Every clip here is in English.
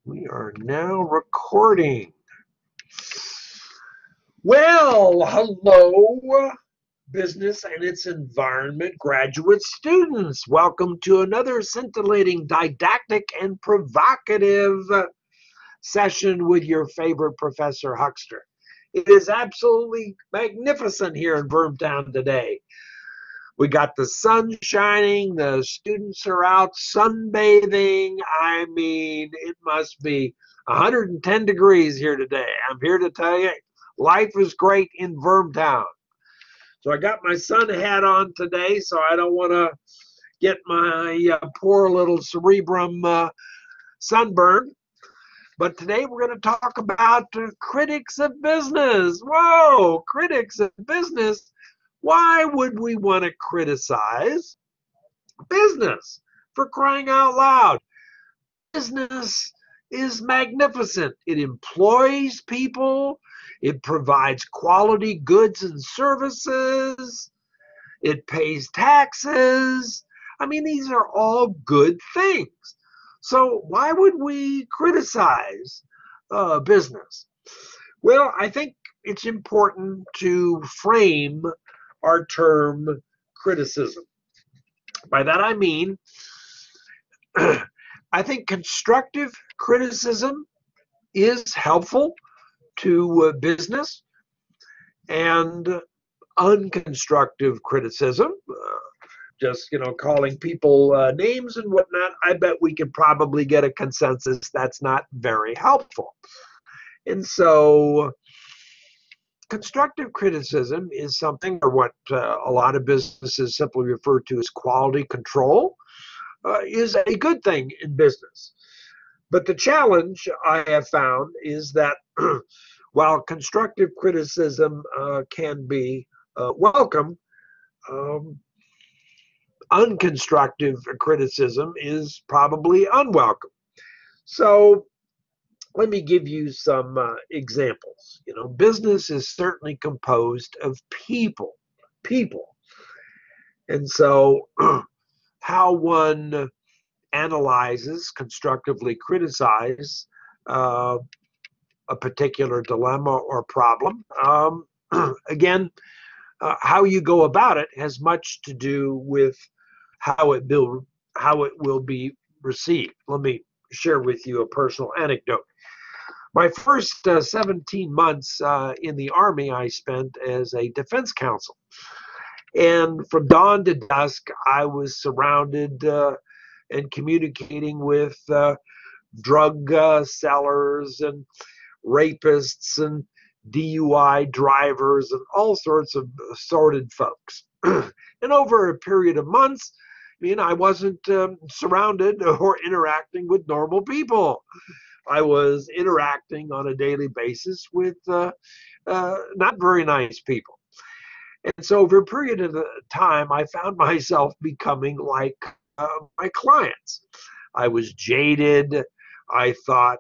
We are now recording. Well, hello, business and its environment graduate students. Welcome to another scintillating, didactic, and provocative session with your favorite Professor Huckster. It is absolutely magnificent here in Vermtown today. We got the sun shining, the students are out sunbathing. I mean, it must be 110 degrees here today. I'm here to tell you, life is great in Vermtown. So I got my sun hat on today, so I don't want to get my poor little cerebrum sunburned. But today we're going to talk about critics of business. Whoa, critics of business. Why would we want to criticize business? For crying out loud? Business is magnificent. It employs people. It provides quality goods and services. It pays taxes. I mean, these are all good things. So why would we criticize business? Well, I think it's important to frame our term criticism. By that I mean, I think constructive criticism is helpful to business, and unconstructive criticism, just calling people names and whatnot, I bet we could probably get a consensus that's not very helpful. And so constructive criticism is something, or what a lot of businesses simply refer to as quality control, is a good thing in business. But the challenge I have found is that while constructive criticism can be welcome, unconstructive criticism is probably unwelcome. So let me give you some examples. Business is certainly composed of people. And so how one analyzes, constructively criticizes a particular dilemma or problem. Again, how you go about it has much to do with how it will be received. Let me share with you a personal anecdote. My first 17 months in the Army, I spent as a defense counsel. And from dawn to dusk, I was surrounded and communicating with drug sellers and rapists and DUI drivers and all sorts of assorted folks. And over a period of months, I wasn't surrounded or interacting with normal people. I was interacting on a daily basis with not very nice people. And so over a period of time, I found myself becoming like my clients. I was jaded. I thought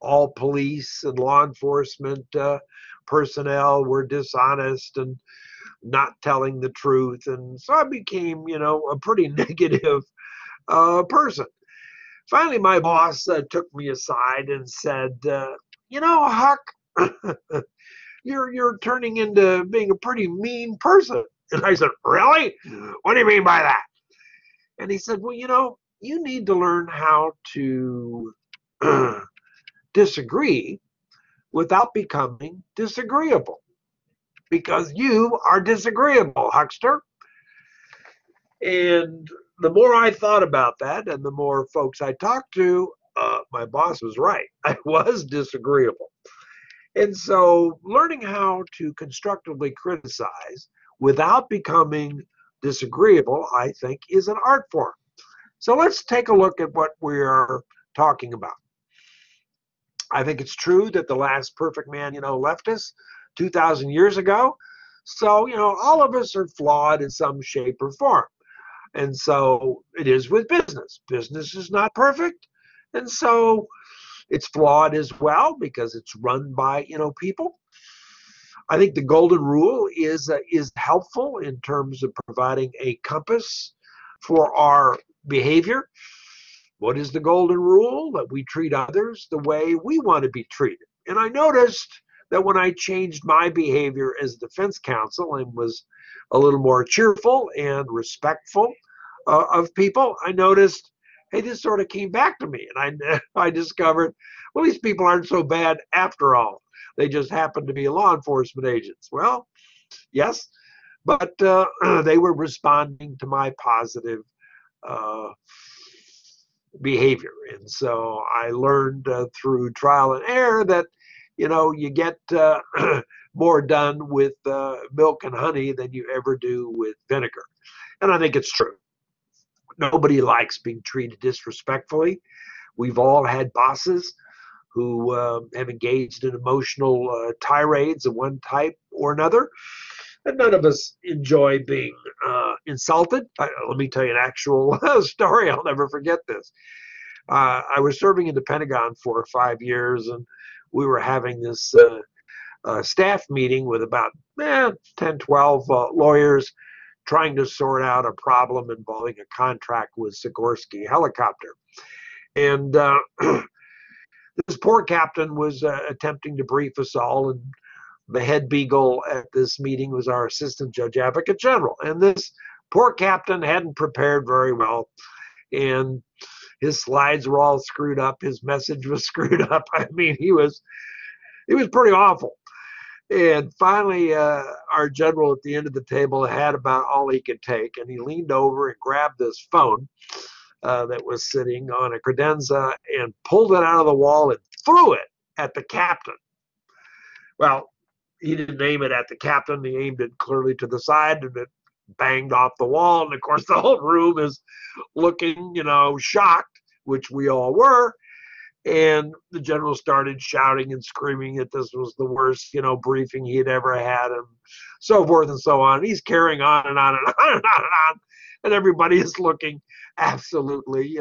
all police and law enforcement personnel were dishonest and not telling the truth. And so I became, a pretty negative person. Finally, my boss took me aside and said, Huck, you're turning into being a pretty mean person. And I said, really? What do you mean by that? And he said, well, you need to learn how to disagree without becoming disagreeable, because you are disagreeable, Huckster. And the more I thought about that and the more folks I talked to, my boss was right. I was disagreeable. And so learning how to constructively criticize without becoming disagreeable, I think, is an art form. So let's take a look at what we are talking about. I think it's true that the last perfect man, left us 2,000 years ago. So, all of us are flawed in some shape or form. And so it is with business. Business is not perfect. And so it's flawed as well because it's run by, people. I think the golden rule is helpful in terms of providing a compass for our behavior. What is the golden rule? That we treat others the way we want to be treated. And I noticed that when I changed my behavior as defense counsel and was a little more cheerful and respectful of people, I noticed, hey, this sort of came back to me. And I discovered, well, these people aren't so bad after all. They just happen to be law enforcement agents. Well, yes, but they were responding to my positive uh, behavior. And so I learned through trial and error that, you get more done with milk and honey than you ever do with vinegar. And I think it's true. Nobody likes being treated disrespectfully. We've all had bosses who have engaged in emotional tirades of one type or another. And none of us enjoy being insulted. Let me tell you an actual story. I'll never forget this. I was serving in the Pentagon for 5 years, and we were having this staff meeting with about 10, 12 lawyers trying to sort out a problem involving a contract with Sikorsky helicopter. And this poor captain was attempting to brief us all, and the head beagle at this meeting was our assistant judge advocate general. And this poor captain hadn't prepared very well, and his slides were all screwed up. His message was screwed up. I mean, he was pretty awful. And finally, our general at the end of the table had about all he could take, and he leaned over and grabbed this phone that was sitting on a credenza and pulled it out of the wall and threw it at the captain. Well, he didn't aim it at the captain. He aimed it clearly to the side, and it banged off the wall. And of course, the whole room is looking, shocked, which we all were. And the general started shouting and screaming that this was the worst, briefing he had ever had, and so forth and so on. And he's carrying on and on and on and on and on. And everybody is looking absolutely,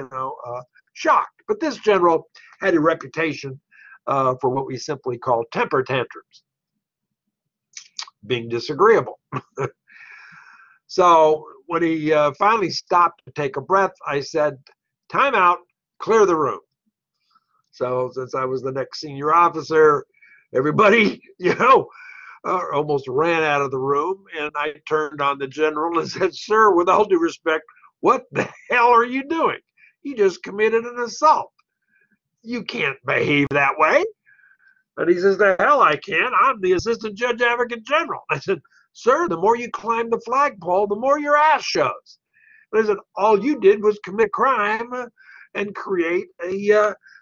shocked. But this general had a reputation for what we simply call temper tantrums, being disagreeable. So when he finally stopped to take a breath, I said, time out, clear the room. So since I was the next senior officer, everybody, almost ran out of the room. And I turned on the general and said, sir, with all due respect, what the hell are you doing? You just committed an assault. You can't behave that way. And he says, the hell I can. I'm the assistant judge advocate general. I said, sir, the more you climb the flagpole, the more your ass shows. And I said, all you did was commit crime and create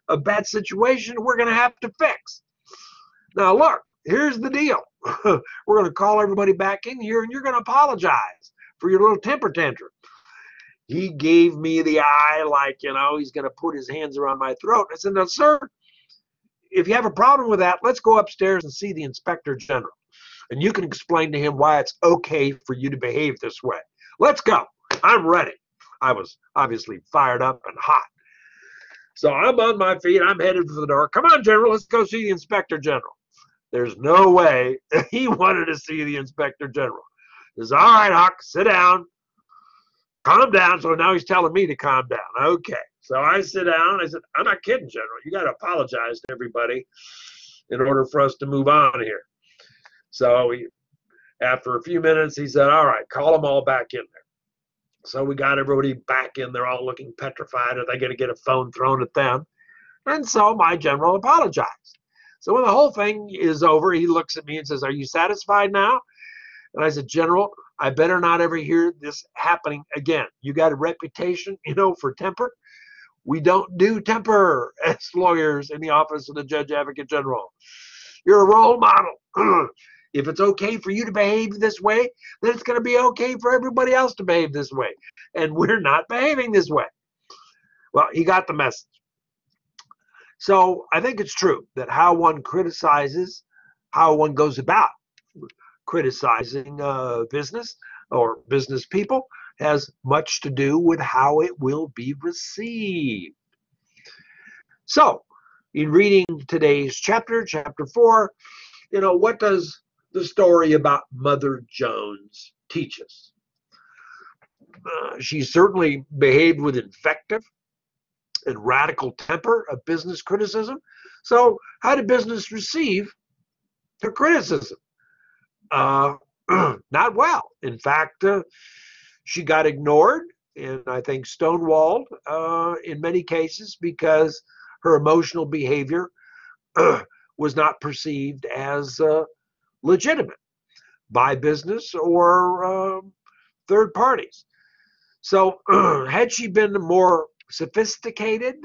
a bad situation we're going to have to fix. Now, look, here's the deal. We're going to call everybody back in here, and you're going to apologize for your little temper tantrum. He gave me the eye like, he's going to put his hands around my throat. I said, no, sir, if you have a problem with that, let's go upstairs and see the inspector general. And you can explain to him why it's okay for you to behave this way. Let's go. I'm ready. I was obviously fired up and hot. So I'm on my feet. I'm headed for the door. Come on, General. Let's go see the Inspector General. There's no way he wanted to see the Inspector General. He says, all right, Huck, sit down. Calm down. So now he's telling me to calm down. Okay. So I sit down. I said, I'm not kidding, General. You got to apologize to everybody in order for us to move on here. So after a few minutes, he said, all right, call them all back in there. So we got everybody back in. They're all looking petrified. Are they going to get a phone thrown at them? And so my general apologized. So when the whole thing is over, he looks at me and says, are you satisfied now? And I said, General, I better not ever hear this happening again. You got a reputation, for temper. We don't do temper as lawyers in the office of the Judge Advocate General. You're a role model. If it's okay for you to behave this way, then it's going to be okay for everybody else to behave this way. And we're not behaving this way. Well, he got the message. So I think it's true that how one criticizes, how one goes about criticizing business or business people has much to do with how it will be received. So in reading today's chapter 4, what does the story about Mother Jones teach us? She certainly behaved with invective and radical temper of business criticism. So how did business receive her criticism? Not well. In fact, she got ignored and I think stonewalled in many cases because her emotional behavior was not perceived as legitimate by business or third parties. So had she been more sophisticated,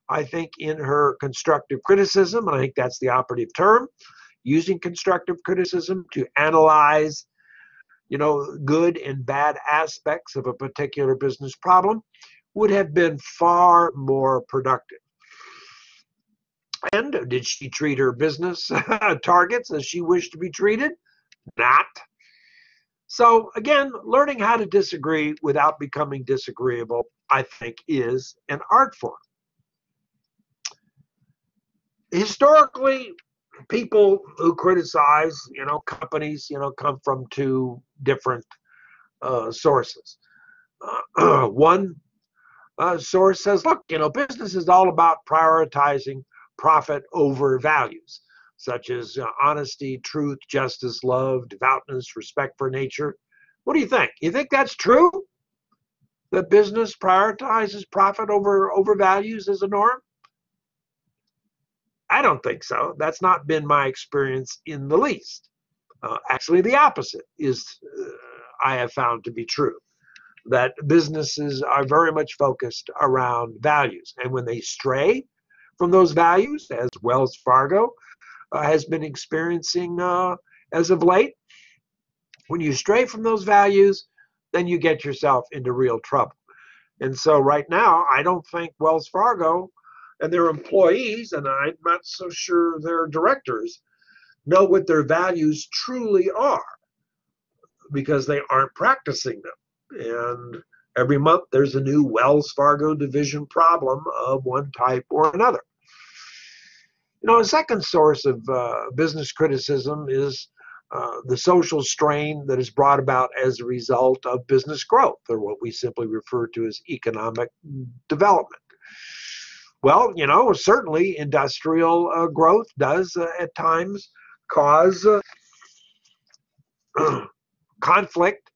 I think, in her constructive criticism, and I think that's the operative term, using constructive criticism to analyze, good and bad aspects of a particular business problem, would have been far more productive. And did she treat her business targets as she wished to be treated? Not. So again, learning how to disagree without becoming disagreeable, I think, is an art form. Historically, people who criticize, companies, come from two different sources. One source says, look, business is all about prioritizing profit over values, such as honesty, truth, justice, love, devoutness, respect for nature. What do you think? You think that's true? That business prioritizes profit over values as a norm? I don't think so. That's not been my experience in the least. Actually, the opposite is, I have found to be true. That businesses are very much focused around values. And when they stray from those values, as Wells Fargo has been experiencing as of late, when you stray from those values, then you get yourself into real trouble. And so right now, I don't think Wells Fargo and their employees, and I'm not so sure their directors, know what their values truly are because they aren't practicing them. And every month there's a new Wells Fargo division problem of one type or another. A second source of business criticism is the social strain that is brought about as a result of business growth, or what we simply refer to as economic development. Well, certainly industrial growth does at times cause conflict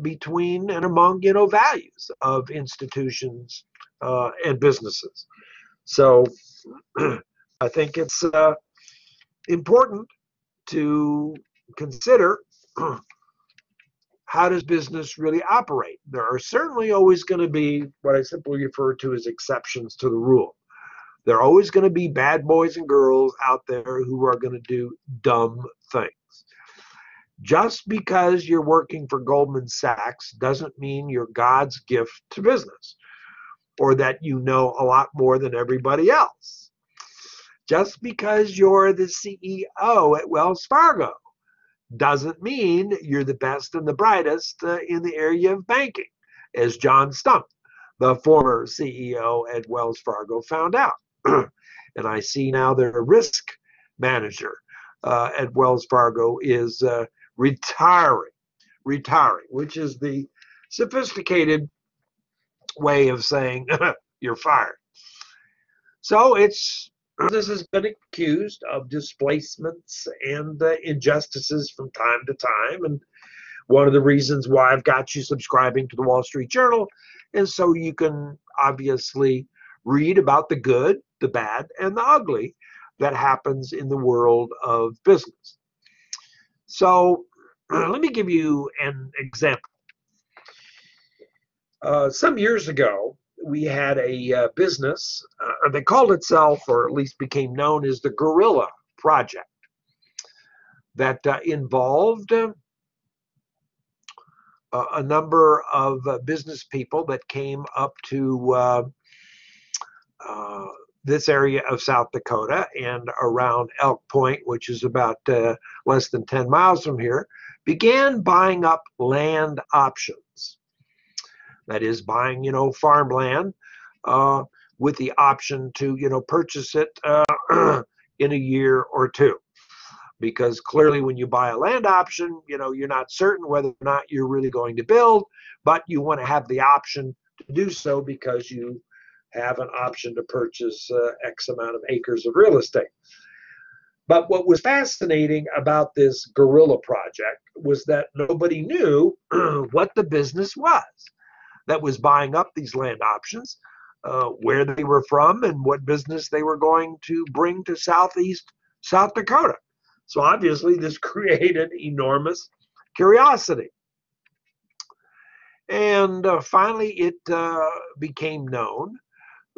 between and among, values of institutions and businesses. So I think it's important to consider how does business really operate. There are certainly always going to be what I simply refer to as exceptions to the rule. There are always going to be bad boys and girls out there who are going to do dumb things. Just because you're working for Goldman Sachs doesn't mean you're God's gift to business or that you know a lot more than everybody else. Just because you're the CEO at Wells Fargo doesn't mean you're the best and the brightest in the area of banking, as John Stump, the former CEO at Wells Fargo, found out. And I see now their risk manager at Wells Fargo is retiring, which is the sophisticated way of saying you're fired. So this has been accused of displacements and injustices from time to time. And one of the reasons why I've got you subscribing to the Wall Street Journal is so you can obviously read about the good, the bad, and the ugly that happens in the world of business. So let me give you an example. Some years ago, we had a business that called itself, or at least became known as, the Gorilla Project, that involved a number of business people that came up to this area of South Dakota and around Elk Point, which is about less than 10 miles from here, began buying up land options. That is, buying, farmland with the option to, purchase it in a year or two. Because clearly when you buy a land option, you're not certain whether or not you're really going to build, but you want to have the option to do so because you have an option to purchase X amount of acres of real estate. But what was fascinating about this guerrilla project was that nobody knew what the business was that was buying up these land options, where they were from, and what business they were going to bring to Southeast South Dakota. So obviously this created enormous curiosity. And finally it became known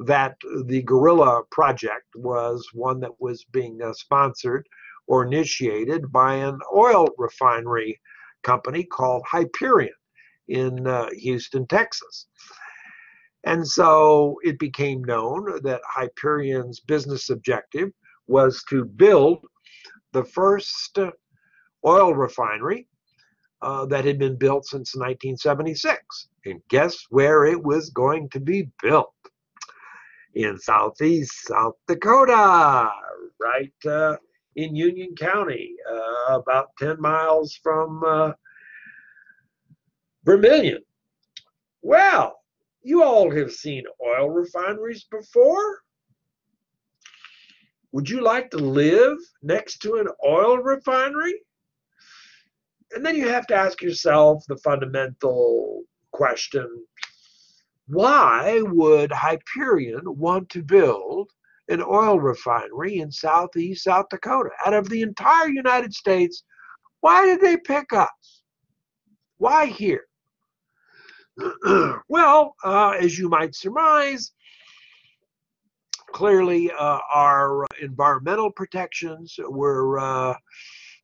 that the guerrilla project was one that was being sponsored or initiated by an oil refinery company called Hyperion in Houston, Texas. And so it became known that Hyperion's business objective was to build the first oil refinery that had been built since 1976. And guess where it was going to be built? In Southeast South Dakota, right in Union County, about 10 miles from Vermilion. Well, you all have seen oil refineries before. Would you like to live next to an oil refinery? And then you have to ask yourself the fundamental question, why would Hyperion want to build an oil refinery in Southeast South Dakota? Out of the entire United States, why did they pick us? Why here? Well, as you might surmise, clearly our environmental protections were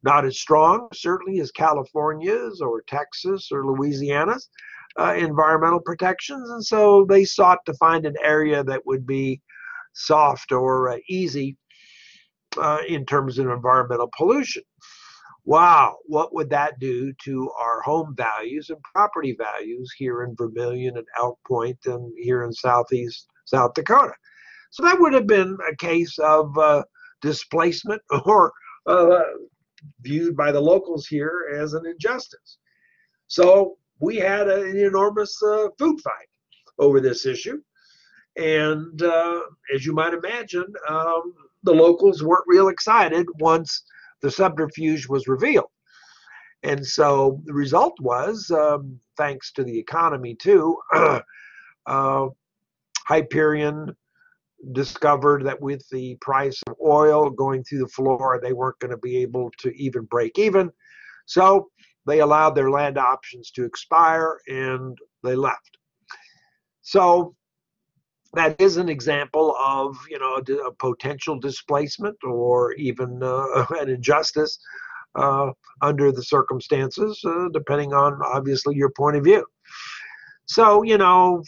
not as strong, certainly, as California's or Texas or Louisiana's environmental protections. And so they sought to find an area that would be soft or easy in terms of environmental pollution. Wow, what would that do to our home values and property values here in Vermilion and Elk Point and here in Southeast South Dakota? So that would have been a case of displacement or viewed by the locals here as an injustice. So we had an enormous food fight over this issue. And as you might imagine, the locals weren't real excited once the subterfuge was revealed. And so the result was, thanks to the economy too, Hyperion discovered that with the price of oil going through the floor, they weren't going to be able to even break even. So they allowed their land options to expire and they left. So that is an example of, a potential displacement or even an injustice under the circumstances, depending on obviously your point of view. So,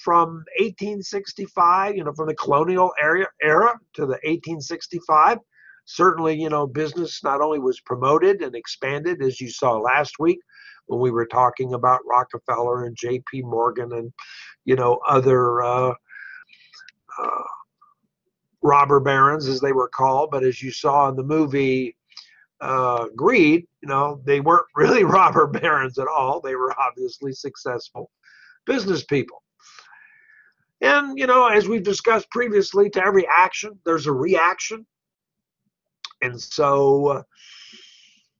from 1865, from the colonial era to the 1865, certainly, business not only was promoted and expanded, as you saw last week when we were talking about Rockefeller and J.P. Morgan and, other robber barons, as they were called. But as you saw in the movie Greed, they weren't really robber barons at all. They were obviously successful business people. And, as we've discussed previously, to every action, there's a reaction. And so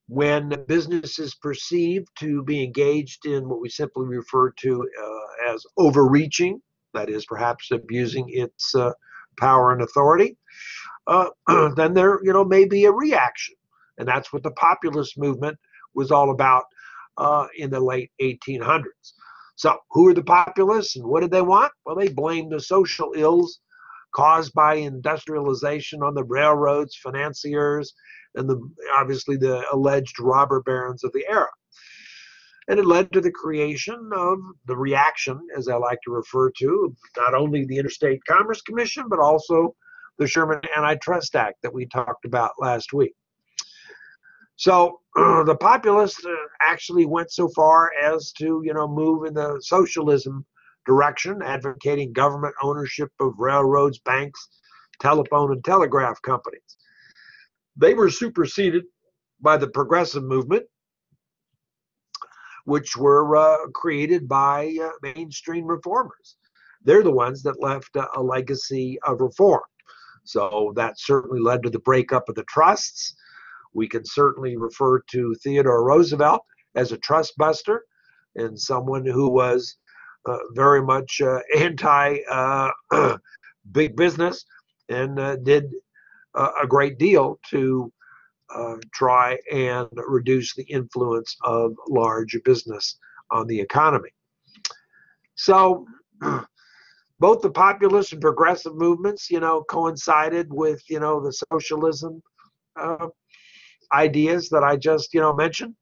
when business is perceived to be engaged in what we simply refer to as overreaching, that is perhaps abusing its power and authority, then there, may be a reaction. And that's what the populist movement was all about in the late 1800s. So who are the populists and what did they want? Well, they blamed the social ills caused by industrialization on the railroads, financiers, and obviously the alleged robber barons of the era. And it led to the creation of the reaction, as I like to refer to, not only the Interstate Commerce Commission, but also the Sherman Antitrust Act that we talked about last week. So the populists actually went so far as to, move in the socialism direction, advocating government ownership of railroads, banks, telephone and telegraph companies. They were superseded by the progressive movement, which were created by mainstream reformers. they're the ones that left a legacy of reform. So that certainly led to the breakup of the trusts. We can certainly refer to Theodore Roosevelt as a trust buster and someone who was very much anti big business and did a great deal to try and reduce the influence of large business on the economy. So both the populist and progressive movements, coincided with, the socialism uh, ideas that I just, mentioned.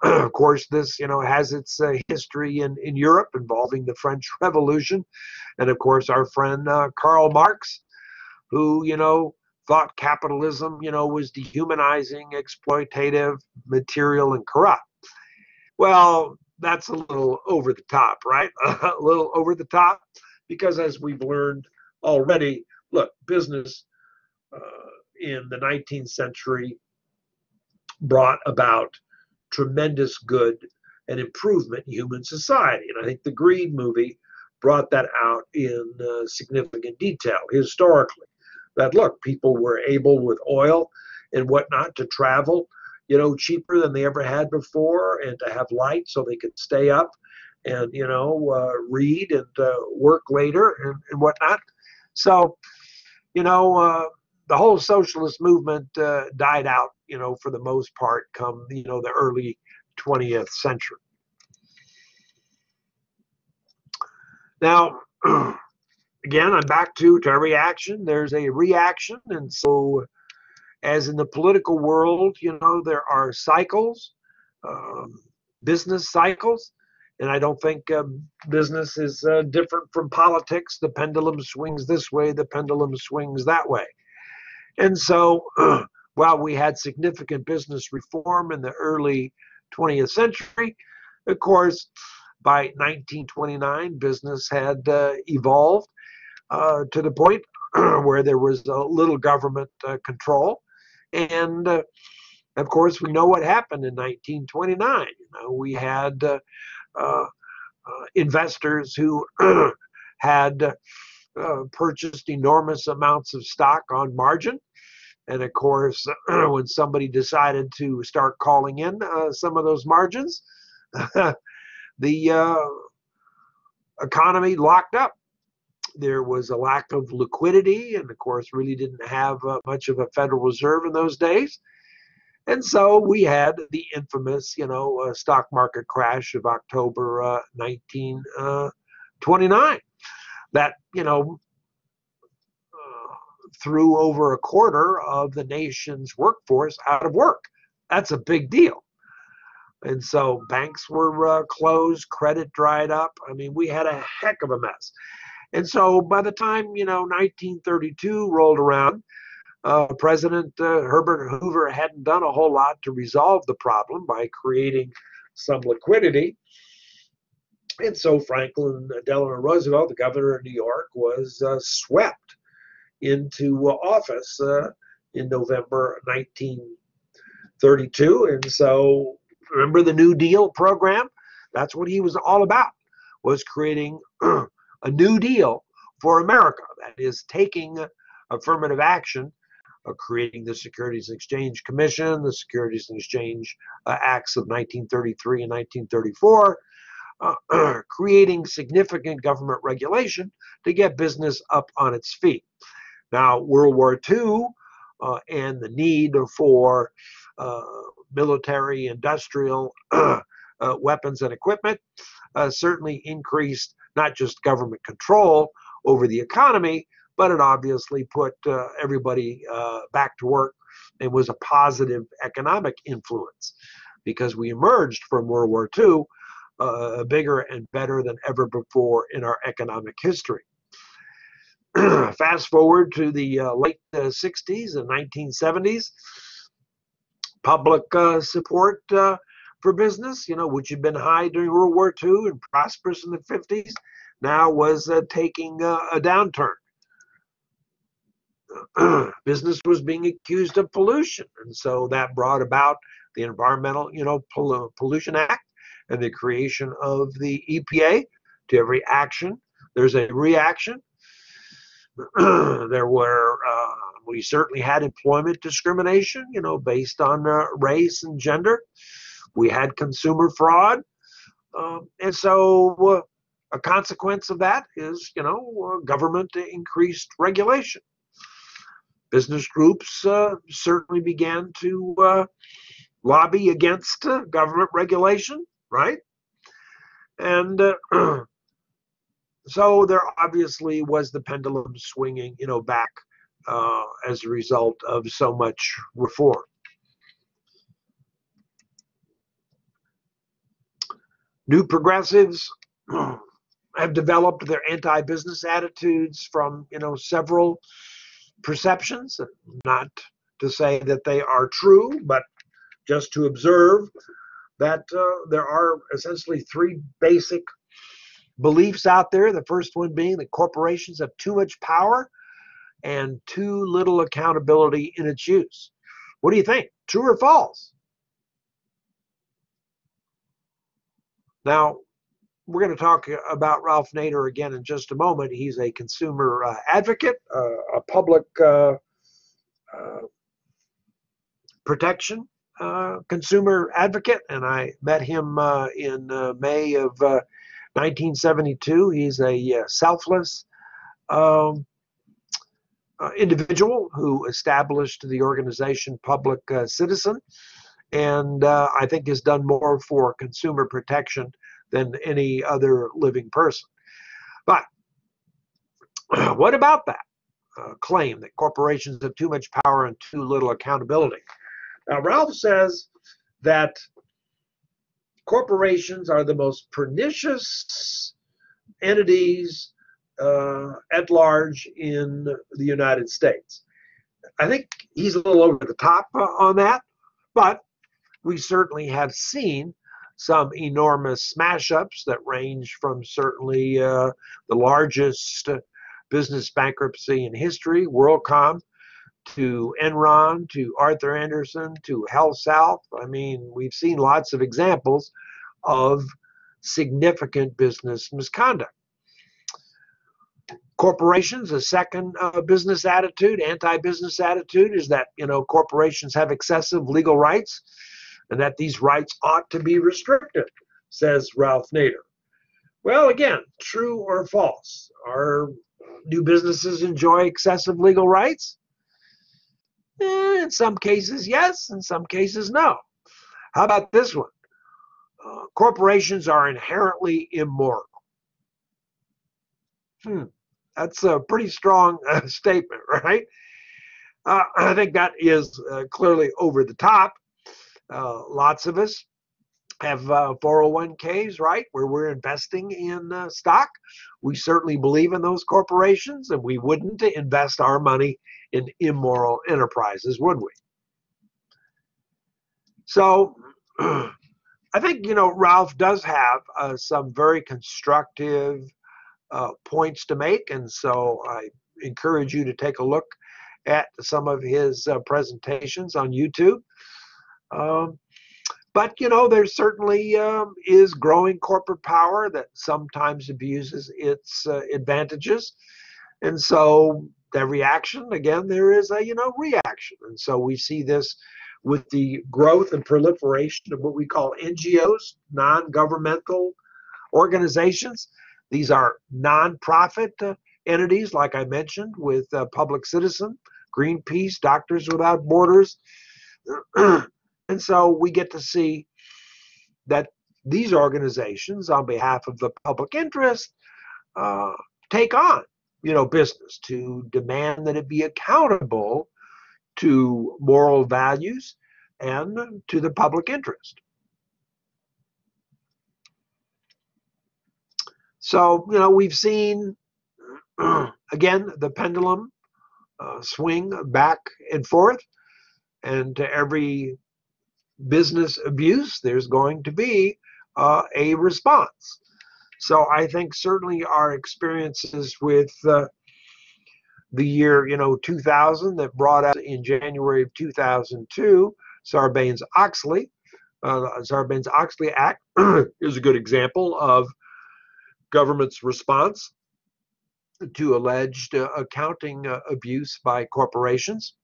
Of course, this, has its history in Europe involving the French Revolution. And of course, our friend Karl Marx, who, thought capitalism, was dehumanizing, exploitative, material, and corrupt. Well, that's a little over the top, right? A little over the top, because as we've learned already, look, business uh, in the 19th century brought about tremendous good and improvement in human society. And I think the Greed movie brought that out in significant detail historically. That look, people were able with oil and whatnot to travel, cheaper than they ever had before, and to have light so they could stay up and, read and work later and whatnot. So, the whole socialist movement died out, for the most part, come, the early 20th century. Now, again, I'm back to every action, there's a reaction. And so, as in the political world, there are cycles, um, business cycles. And I don't think business is different from politics. The pendulum swings this way, the pendulum swings that way. And so, while we had significant business reform in the early 20th century, of course, by 1929, business had evolved to the point where there was little government control. And of course, we know what happened in 1929. We had investors who had purchased enormous amounts of stock on margin. And of course, when somebody decided to start calling in some of those margins, the economy locked up. There was a lack of liquidity, and of course, really didn't have much of a Federal Reserve in those days. And so we had the infamous, stock market crash of October 1929 that, threw over a quarter of the nation's workforce out of work. That's a big deal. And so banks were closed, credit dried up. I mean, we had a heck of a mess. And so by the time, 1932 rolled around, President Herbert Hoover hadn't done a whole lot to resolve the problem by creating some liquidity. And so Franklin Delano Roosevelt, the governor of New York, was swept into office in November 1932. And so remember the New Deal program? That's what he was all about, was creating a New Deal for America. That is taking affirmative action, creating the Securities and Exchange Commission, the Securities and Exchange Acts of 1933 and 1934, creating significant government regulation to get business up on its feet. Now, World War II and the need for military, industrial weapons and equipment certainly increased not just government control over the economy, but it obviously put everybody back to work and was a positive economic influence, because we emerged from World War II bigger and better than ever before in our economic history. Fast forward to the late 60s and 1970s, public support for business, which had been high during World War II and prosperous in the 50s, now was taking a downturn. Business was being accused of pollution, and so that brought about the Environmental, Pollution Act and the creation of the EPA to every action there's a reaction. We certainly had employment discrimination, based on race and gender. We had consumer fraud. And so a consequence of that is, government increased regulation. Business groups certainly began to lobby against government regulation, right? And so there obviously was the pendulum swinging, back as a result of so much reform. New progressives have developed their anti-business attitudes from, several perceptions, not to say that they are true, but just to observe that there are essentially three basic beliefs out there. The first one being that corporations have too much power and too little accountability in its use. What do you think? True or false? Now, we're going to talk about Ralph Nader again in just a moment. He's a consumer advocate, a public protection consumer advocate, and I met him in May of 1972. He's a selfless individual who established the organization Public Citizen, and I think has done more for consumer protection than any other living person. But what about that claim that corporations have too much power and too little accountability? Now, Ralph says that corporations are the most pernicious entities at large in the United States. I think he's a little over the top on that, but we certainly have seen some enormous smash-ups that range from certainly the largest business bankruptcy in history, WorldCom, to Enron, to Arthur Andersen, to HealthSouth. I mean, we've seen lots of examples of significant business misconduct. Corporations, a second business attitude, anti-business attitude, is that, corporations have excessive legal rights and that these rights ought to be restricted, says Ralph Nader. Well, again, true or false? Do businesses enjoy excessive legal rights? In some cases, yes. In some cases, no. How about this one? Corporations are inherently immoral. That's a pretty strong statement, right? I think that is clearly over the top. Lots of us have 401ks, right, where we're investing in stock. We certainly believe in those corporations, and we wouldn't invest our money in immoral enterprises, would we? So I think, Ralph does have some very constructive points to make, and so I encourage you to take a look at some of his presentations on YouTube. But, there certainly is growing corporate power that sometimes abuses its advantages. And so the reaction, again, there is a, reaction. And so we see this with the growth and proliferation of what we call NGOs, non-governmental organizations. These are nonprofit entities, like I mentioned, with Public Citizen, Greenpeace, Doctors Without Borders. And so we get to see that these organizations, on behalf of the public interest, take on, business to demand that it be accountable to moral values and to the public interest. So, we've seen, again, the pendulum swing back and forth, and to every business abuse, there's going to be a response. So I think certainly our experiences with the year, 2000, that brought out in January of 2002, Sarbanes-Oxley Act is a good example of government's response to alleged accounting abuse by corporations.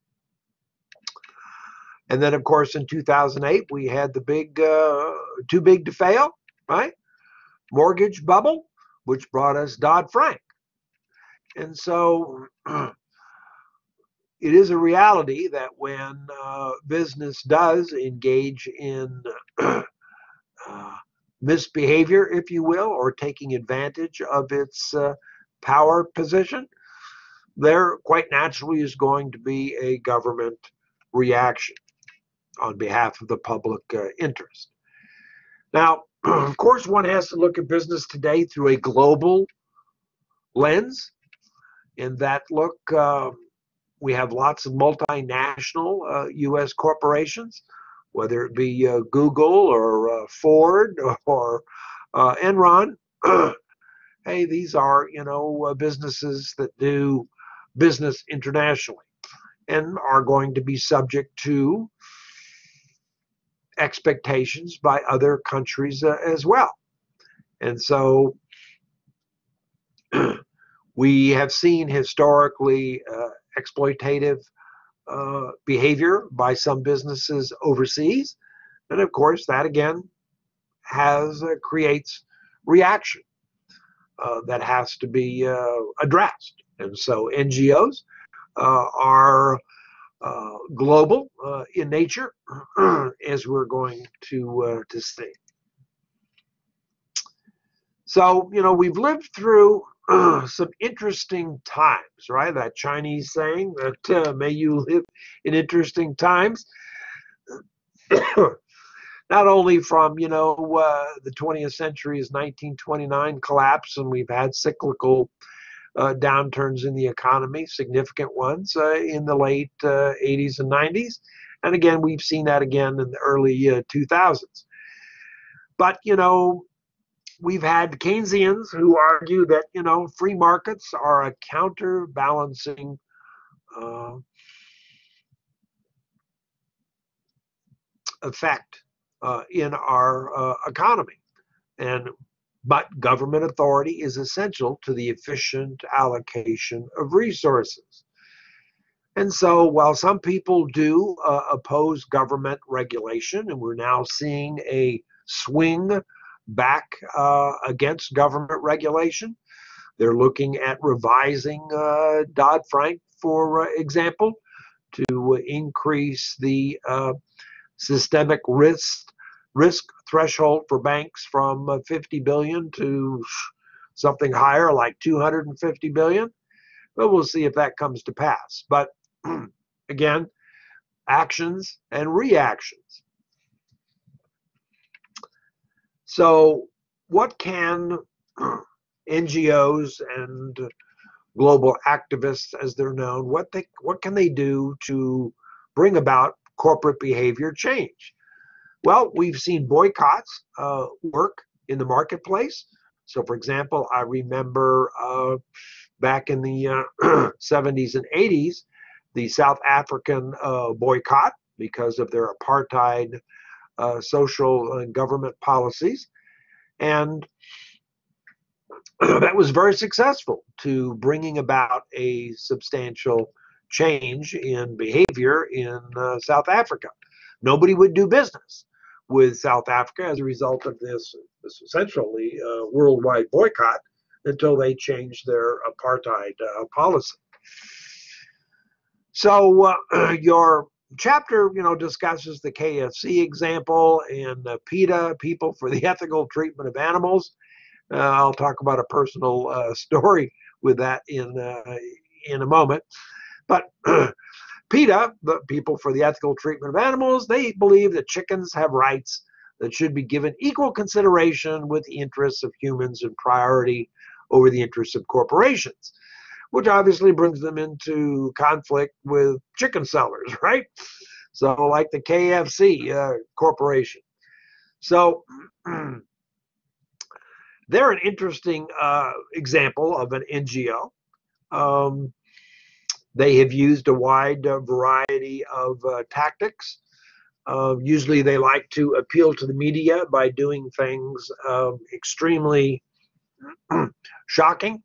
And then, of course, in 2008, we had the big, too big to fail, right? Mortgage bubble, which brought us Dodd-Frank. And so it is a reality that when business does engage in misbehavior, if you will, or taking advantage of its power position, there quite naturally is going to be a government reaction on behalf of the public interest. Now, of course, one has to look at business today through a global lens. In that look, we have lots of multinational U.S. corporations, whether it be Google or Ford or Enron. Hey, these are, businesses that do business internationally and are going to be subject to expectations by other countries as well. And so we have seen historically exploitative behavior by some businesses overseas. And of course, that again creates reaction that has to be addressed. And so NGOs are global in nature, as we're going to see. So, we've lived through some interesting times, right? That Chinese saying that may you live in interesting times. Not only from, the 20th century's 1929 collapse, and we've had cyclical downturns in the economy, significant ones in the late 80s and 90s. And again, we've seen that again in the early 2000s. But, we've had Keynesians who argue that, free markets are a counterbalancing effect in our economy. But government authority is essential to the efficient allocation of resources. And so while some people do oppose government regulation, and we're now seeing a swing back against government regulation, they're looking at revising Dodd-Frank, for example, to increase the systemic risk threshold for banks from 50 billion to something higher, like 250 billion. But we'll see if that comes to pass. But again, actions and reactions. So what can NGOs and global activists, as they're known, what can they do to bring about corporate behavior change? Well, we've seen boycotts work in the marketplace. So, for example, I remember back in the 70s and 80s, the South African boycott because of their apartheid social and government policies. And that was very successful to bringing about a substantial change in behavior in South Africa. Nobody would do business with South Africa as a result of this essentially worldwide boycott until they changed their apartheid policy. So your chapter, discusses the KFC example and PETA, People for the Ethical Treatment of Animals. I'll talk about a personal story with that in a moment. But PETA, the People for the Ethical Treatment of Animals, they believe that chickens have rights that should be given equal consideration with the interests of humans and priority over the interests of corporations, which obviously brings them into conflict with chicken sellers, right? So like the KFC corporation. So they're an interesting example of an NGO. They have used a wide variety of tactics. Usually they like to appeal to the media by doing things extremely shocking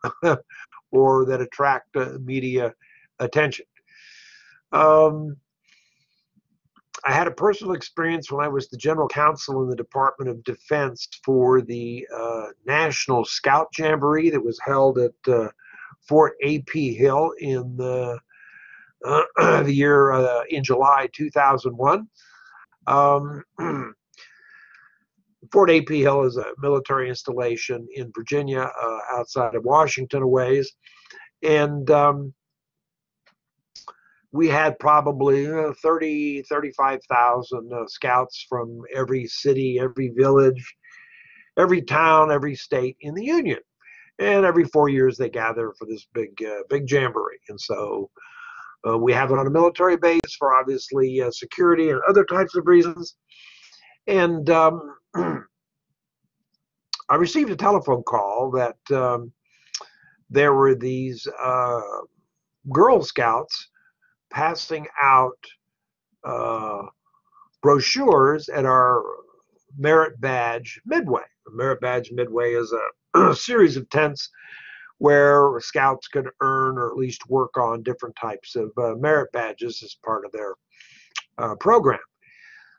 or that attract media attention. I had a personal experience when I was the general counsel in the Department of Defense for the National Scout Jamboree that was held at Fort A.P. Hill in the year in July 2001. Fort A.P. Hill is a military installation in Virginia, outside of Washington a ways, and we had probably 30, 35,000 scouts from every city, every village, every town, every state in the Union. And every 4 years they gather for this big jamboree. And so we have it on a military base for obviously security and other types of reasons. And I received a telephone call that there were these Girl Scouts passing out brochures at our Merit Badge Midway. The Merit Badge Midway is a series of tents where scouts could earn or at least work on different types of merit badges as part of their program.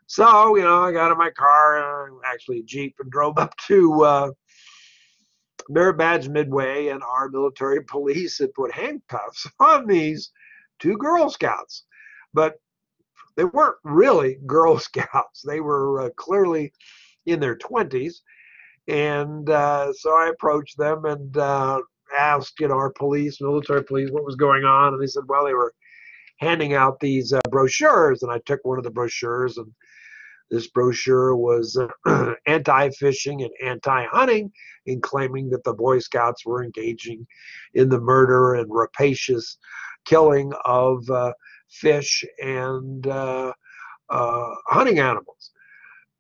So, I got in my car, actually a Jeep, and drove up to Merit Badge Midway, and our military police had put handcuffs on these two Girl Scouts. But they weren't really Girl Scouts. They were clearly in their 20s. And so I approached them and asked, our police, military police, what was going on. And they said, well, they were handing out these brochures. And I took one of the brochures, and this brochure was anti-fishing and anti-hunting, in claiming that the Boy Scouts were engaging in the murder and rapacious killing of fish and hunting animals.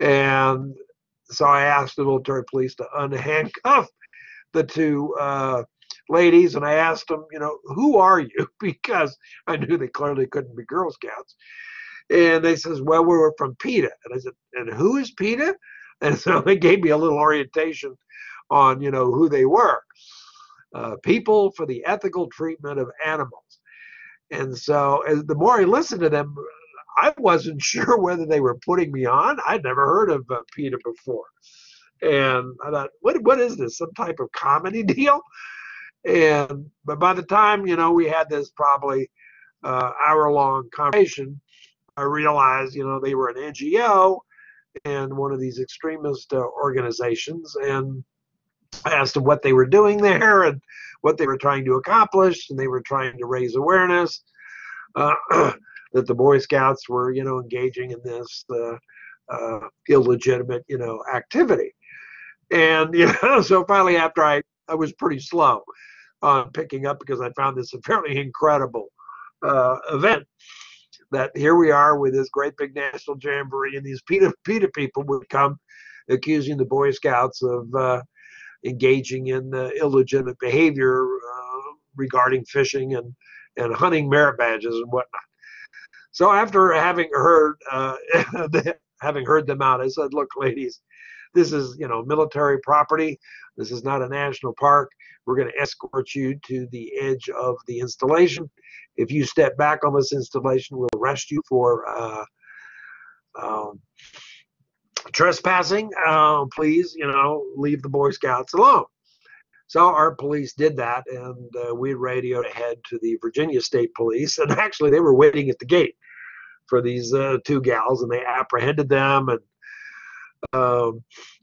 And so I asked the military police to unhandcuff the two ladies, and I asked them, who are you? Because I knew they clearly couldn't be Girl Scouts. And they says, well, we were from PETA. And I said, and who is PETA? And so they gave me a little orientation on, who they were. People for the Ethical Treatment of Animals. And so as the more I listened to them, I wasn't sure whether they were putting me on. I'd never heard of PETA before. And I thought, what is this? Some type of comedy deal? But by the time, we had this probably hour-long conversation, I realized, they were an NGO and one of these extremist organizations. And I asked them what they were doing there and what they were trying to accomplish. And they were trying to raise awareness that the Boy Scouts were, engaging in this illegitimate, activity. And, so finally, after I was pretty slow on picking up, because I found this a fairly incredible event, that here we are with this great big national jamboree, and these PETA people would come accusing the Boy Scouts of engaging in illegitimate behavior regarding fishing and hunting merit badges and whatnot. So after having heard them out, I said, look, ladies, this is, military property. This is not a national park. We're going to escort you to the edge of the installation. If you step back on this installation, we'll arrest you for trespassing. Please, leave the Boy Scouts alone. So our police did that, and we radioed ahead to the Virginia State Police. And actually, they were waiting at the gate for these two gals, and they apprehended them and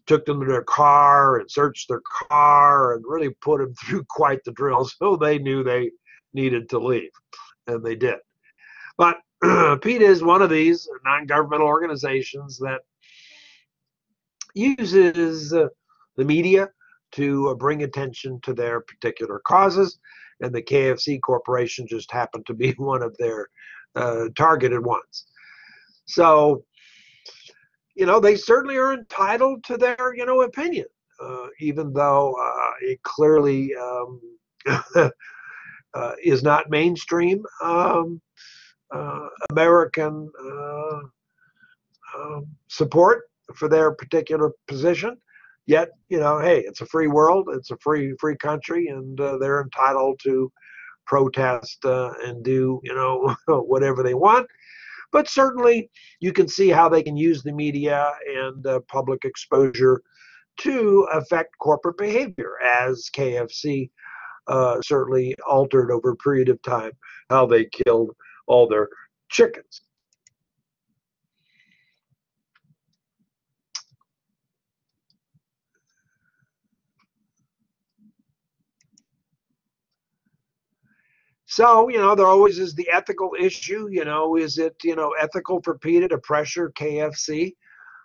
took them to their car and searched their car and really put them through quite the drill. So they knew they needed to leave, and they did. But PETA is one of these non-governmental organizations that uses the media to bring attention to their particular causes, and the KFC Corporation just happened to be one of their targeted ones. So, they certainly are entitled to their, opinion, even though it clearly is not mainstream American support for their particular position. Yet, hey, it's a free world, it's a free country, and they're entitled to protest and do, whatever they want. But certainly, you can see how they can use the media and public exposure to affect corporate behavior, as KFC certainly altered over a period of time how they killed all their chickens. So, there always is the ethical issue. Is it, ethical for PETA to pressure KFC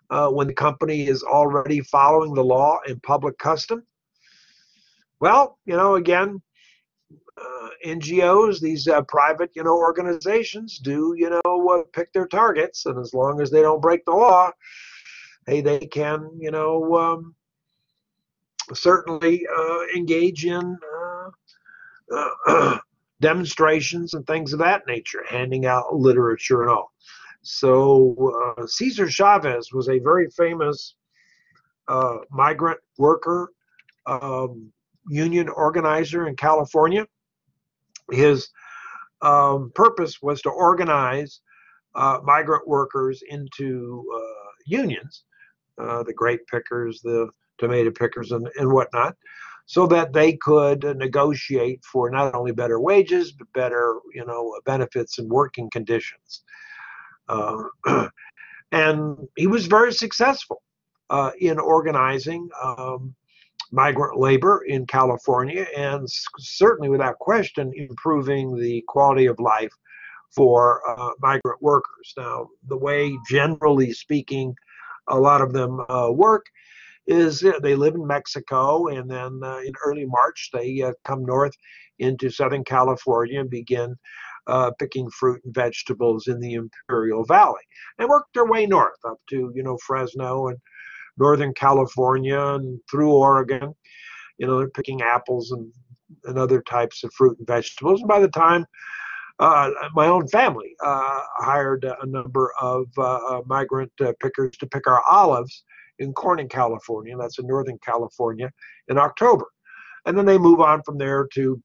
when the company is already following the law and public custom? Well, again, NGOs, these private, organizations do, pick their targets. And as long as they don't break the law, hey, they can, certainly engage in demonstrations and things of that nature, handing out literature and all. So Cesar Chavez was a very famous migrant worker, union organizer in California. His purpose was to organize migrant workers into unions, the grape pickers, the tomato pickers, and whatnot, so that they could negotiate for not only better wages, but better, benefits and working conditions. And he was very successful in organizing migrant labor in California, and certainly without question improving the quality of life for migrant workers. Now, the way, generally speaking, a lot of them work is they live in Mexico, and then in early March they come north into Southern California and begin picking fruit and vegetables in the Imperial Valley, and work their way north up to Fresno and Northern California and through Oregon. They're picking apples and other types of fruit and vegetables. And by the time my own family hired a number of migrant pickers to pick our olives in Corning, California, that's in Northern California, in October. And then they move on from there to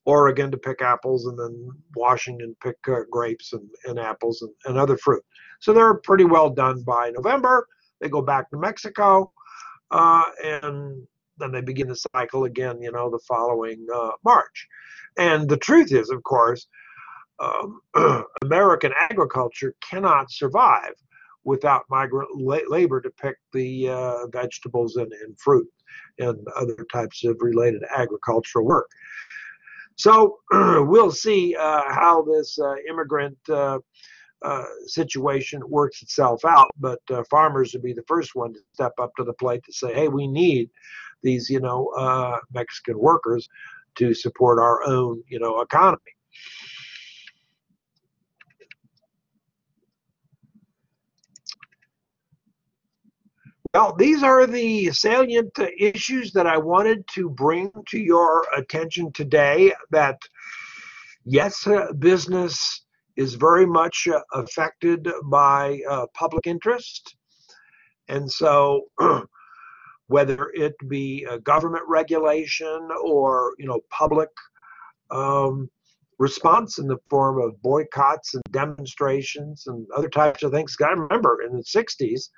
Oregon to pick apples, and then Washington pick grapes and apples and other fruit. So they're pretty well done by November. They go back to Mexico, and then they begin the cycle again, the following March. And the truth is, of course, American agriculture cannot survive without migrant labor to pick the vegetables and fruit and other types of related agricultural work. So we'll see how this immigrant situation works itself out, but farmers would be the first one to step up to the plate to say, hey, we need these, Mexican workers to support our own, economy. Well, these are the salient issues that I wanted to bring to your attention today. That, yes, business is very much affected by public interest. And so whether it be government regulation or, public response in the form of boycotts and demonstrations and other types of things. Got to remember, in the 60s,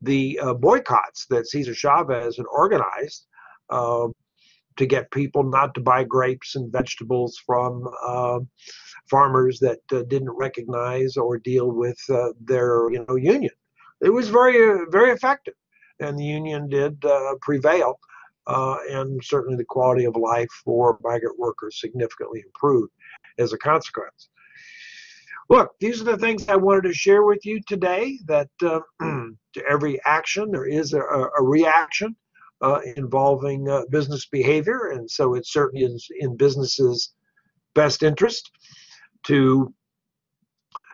the boycotts that Cesar Chavez had organized to get people not to buy grapes and vegetables from farmers that didn't recognize or deal with their union. It was very, very effective, and the union did prevail, and certainly the quality of life for migrant workers significantly improved as a consequence. Look, these are the things I wanted to share with you today, that to every action there is a reaction involving business behavior, and so it certainly is in businesses' best interest to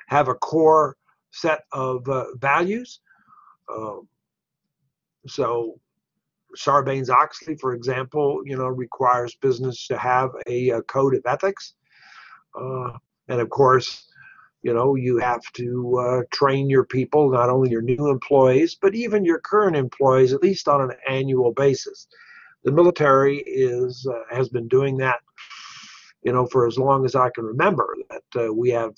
have a core set of values. So Sarbanes-Oxley, for example, requires business to have a code of ethics. And of course, You have to train your people, not only your new employees, but even your current employees, at least on an annual basis. The military has been doing that, for as long as I can remember, that we have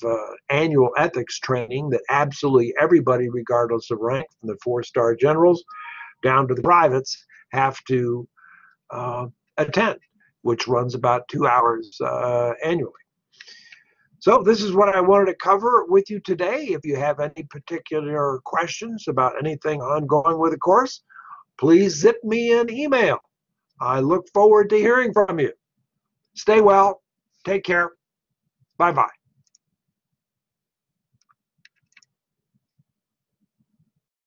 annual ethics training that absolutely everybody, regardless of rank, from the 4-star generals down to the privates, have to attend, which runs about 2 hours annually. So this is what I wanted to cover with you today. If you have any particular questions about anything ongoing with the course, please zip me an email. I look forward to hearing from you. Stay well. Take care. Bye-bye.